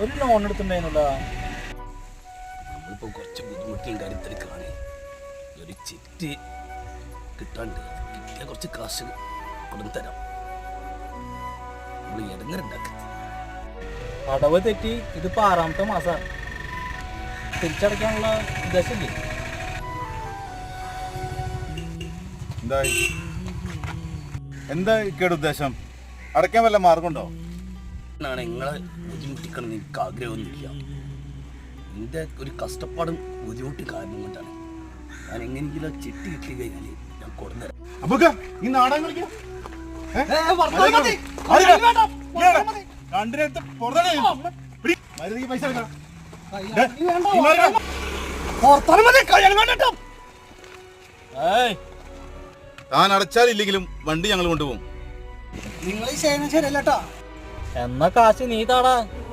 ഒരു ലോൺ എടുത്തിട്ടുണ്ടായിരുന്നല്ലോ. നമ്മളിപ്പോൾ കുറച്ച് ബുദ്ധിമുട്ടിയും കാര്യത്തിലേക്കാണ്. ഒരു ചിറ്റ് കിട്ടാണ്ട് കിട്ടിയ കുറച്ച് കാശ് കൊടുന്ന് തരാം. നമ്മൾ ഇടങ്ങറുണ്ടാക്കി. അടവ് തെറ്റി ഇതിപ്പോ 6ാമത്തെ മാസം തിരിച്ചടയ്ക്കാനുള്ള ഉദ്ദേശമില്ലേ? എന്താ കേട് ഉദ്ദേശം? അടയ്ക്കാൻ വല്ല മാർഗമുണ്ടോ? നിങ്ങളെ ബുദ്ധിമുട്ടിക്കണം എനിക്ക് ആഗ്രഹമൊന്നുമില്ല. എൻ്റെ ഒരു കഷ്ടപ്പാടും ബുദ്ധിമുട്ട് കാരണം കൊണ്ടാണ് ഞാൻ എങ്ങനെയെങ്കിലും ചിട്ടി കിട്ടി കഴിഞ്ഞാൽ ഞാൻ കൊടുന്നേരാം. ഈ നാടകം കളിക്കാം. താൻ അടച്ചാലില്ലെങ്കിലും വണ്ടി ഞങ്ങൾ കൊണ്ടുപോകും. എന്നാ കാശ് നീ താടാ.